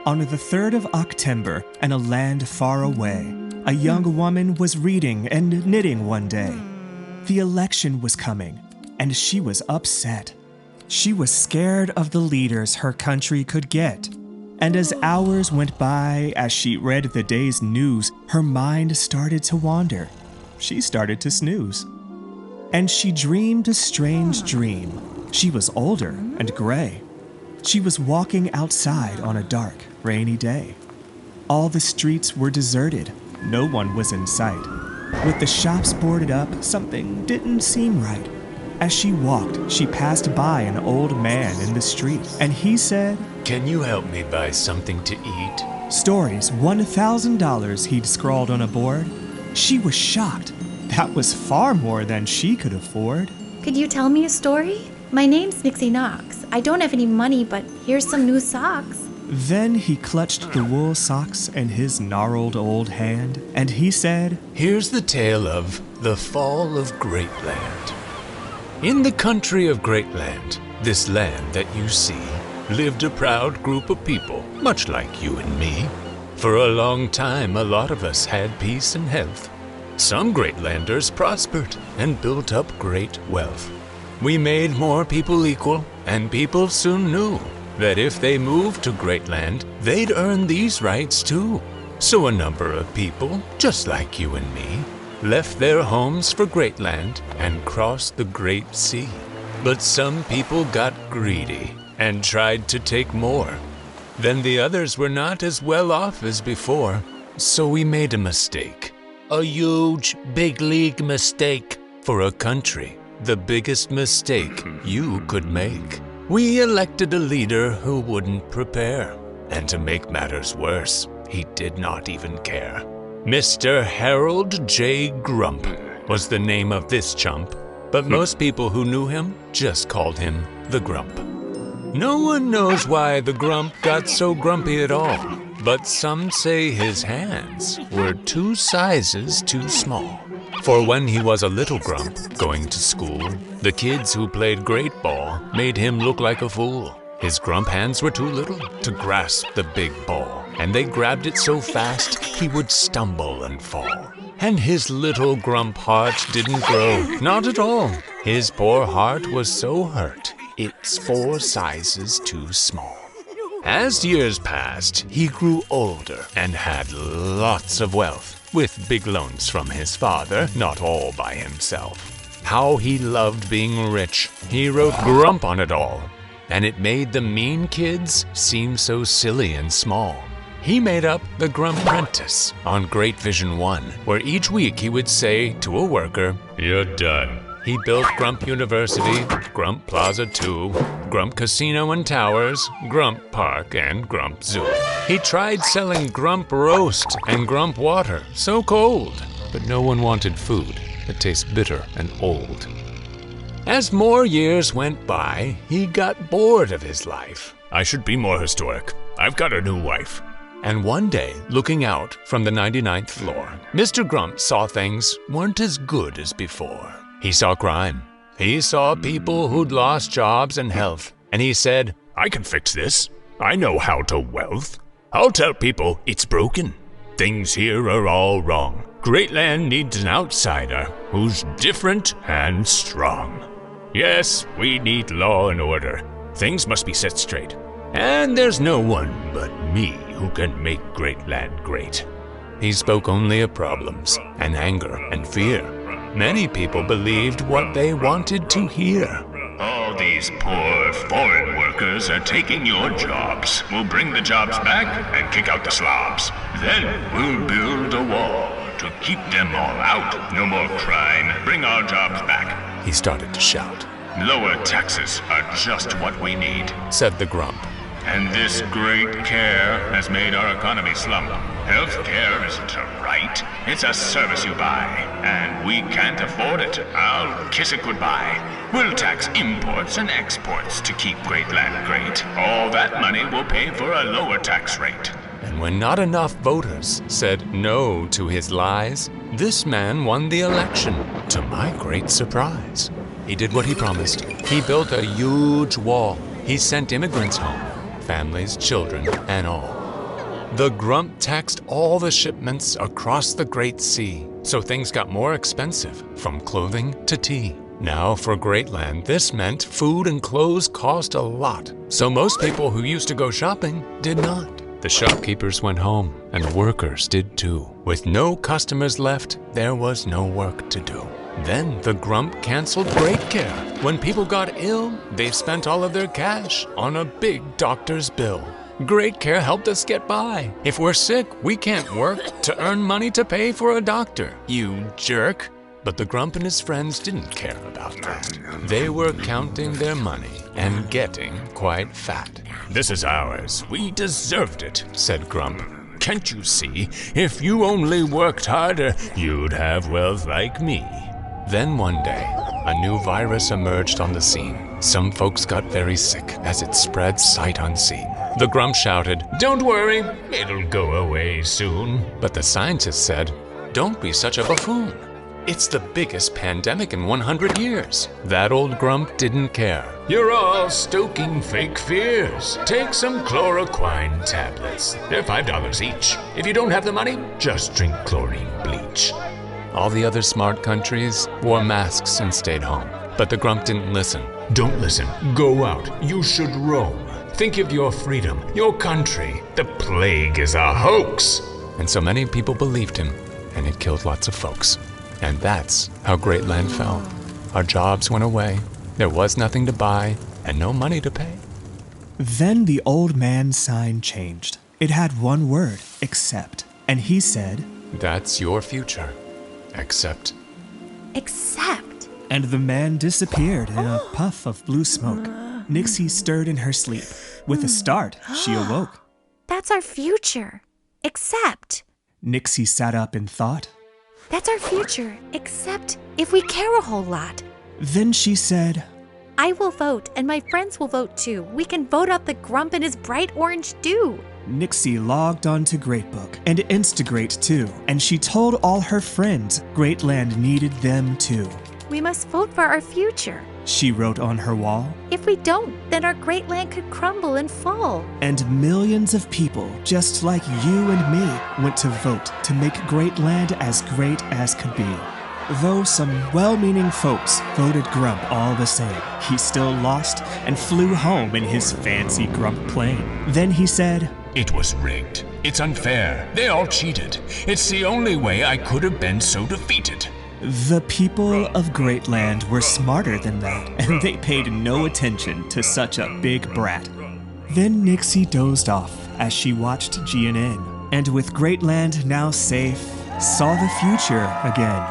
On the 3rd of October, in a land far away, a young woman was reading and knitting one day. The election was coming, and she was upset. She was scared of the leaders her country could get. And as hours went by, as she read the day's news, her mind started to wander. She started to snooze. And she dreamed a strange dream. She was older and gray. She was walking outside on a dark, rainy day. All the streets were deserted. No one was in sight. With the shops boarded up, something didn't seem right. As she walked, she passed by an old man in the street, and he said, "Can you help me buy something to eat?" Stories, $1,000 he'd scrawled on a board. She was shocked. That was far more than she could afford. Could you tell me a story? My name's Nixie Knox. I don't have any money, but here's some new socks. Then he clutched the wool socks in his gnarled old hand, and he said, "Here's the tale of the fall of Greatland. In the country of Greatland, this land that you see, lived a proud group of people, much like you and me. For a long time, a lot of us had peace and health. Some Greatlanders prospered and built up great wealth. We made more people equal, and people soon knew that if they moved to Greatland, they'd earn these rights too. So a number of people, just like you and me, left their homes for Greatland and crossed the Great Sea. But some people got greedy and tried to take more. Then the others were not as well off as before, so we made a mistake. A huge, big league mistake for a country. The biggest mistake you could make. We elected a leader who wouldn't prepare. And to make matters worse, he did not even care. Mr. Harold J. Grump was the name of this chump, but most people who knew him just called him the Grump. No one knows why the Grump got so grumpy at all, but some say his hands were 2 sizes too small. For when he was a little Grump going to school, the kids who played great ball made him look like a fool. His Grump hands were too little to grasp the big ball, and they grabbed it so fast he would stumble and fall. And his little Grump heart didn't grow, not at all. His poor heart was so hurt, it's 4 sizes too small. As years passed, he grew older and had lots of wealth, with big loans from his father, not all by himself. How he loved being rich. He wrote Grump on it all, and it made the mean kids seem so silly and small. He made up the Grumprentice on Great Vision 1, where each week he would say to a worker, "You're done." He built Grump University, Grump Plaza 2, Grump Casino and Towers, Grump Park, and Grump Zoo. He tried selling Grump Roast and Grump Water, so cold, but no one wanted food that tastes bitter and old. As more years went by, he got bored of his life. "I should be more historic. I've got a new wife." And one day, looking out from the 99th floor, Mr. Grump saw things weren't as good as before. He saw crime. He saw people who'd lost jobs and health. And he said, "I can fix this. I know how to wealth. I'll tell people it's broken. Things here are all wrong. Greatland needs an outsider who's different and strong. Yes, we need law and order. Things must be set straight. And there's no one but me who can make Greatland great." He spoke only of problems and anger and fear. Many people believed what they wanted to hear. "All these poor foreign workers are taking your jobs. We'll bring the jobs back and kick out the slobs. Then we'll build a wall to keep them all out. No more crime. Bring our jobs back." He started to shout. "Lower taxes are just what we need," said the Grump. "And this great care has made our economy slump. Health care isn't a right, it's a service you buy. And we can't afford it. I'll kiss it goodbye. We'll tax imports and exports to keep Greatland great. All that money will pay for a lower tax rate." And when not enough voters said no to his lies, this man won the election, to my great surprise. He did what he promised. He built a huge wall. He sent immigrants home, families, children, and all. The Grump taxed all the shipments across the Great Sea, so things got more expensive, from clothing to tea. Now for Greatland, this meant food and clothes cost a lot, so most people who used to go shopping did not. The shopkeepers went home, and workers did too. With no customers left, there was no work to do. Then the Grump canceled Great Care. When people got ill, they spent all of their cash on a big doctor's bill. Great Care helped us get by. If we're sick, we can't work to earn money to pay for a doctor. You jerk. But the Grump and his friends didn't care about that. They were counting their money and getting quite fat. This is ours. We deserved it, said Grump. Can't you see? If you only worked harder, you'd have wealth like me. Then one day, a new virus emerged on the scene. Some folks got very sick as it spread sight unseen. The Grump shouted, "Don't worry, it'll go away soon." But the scientists said, "Don't be such a buffoon. It's the biggest pandemic in 100 years. That old Grump didn't care. You're all stoking fake fears. Take some chloroquine tablets. They're $5 each. If you don't have the money, just drink chlorine bleach. All the other smart countries wore masks and stayed home. But the Grump didn't listen. Don't listen. Go out. You should roam. Think of your freedom, your country. The plague is a hoax. And so many people believed him, and it killed lots of folks. And that's how Greatland fell. Our jobs went away, there was nothing to buy, and no money to pay. Then the old man's sign changed. It had one word, accept. And he said, "That's your future. Accept." Accept. And the man disappeared in a puff of blue smoke. Nixie stirred in her sleep. With a start, she awoke. That's our future. Accept. Nixie sat up and thought. That's our future, except if we care a whole lot. Then she said, I will vote, and my friends will vote too. We can vote out the Grump and his bright orange dew. Nixie logged on to Greatbook and Instagrate too, and she told all her friends Greatland needed them too. We must vote for our future. She wrote on her wall. If we don't, then our Greatland could crumble and fall. And millions of people, just like you and me, went to vote to make Greatland as great as could be. Though some well-meaning folks voted Grump all the same, he still lost and flew home in his fancy Grump plane. Then he said, "It was rigged. It's unfair. They all cheated. It's the only way I could have been so defeated." The people of Greatland were smarter than that, and they paid no attention to such a big brat. Then Nixie dozed off as she watched GNN, and with Greatland now safe, saw the future again.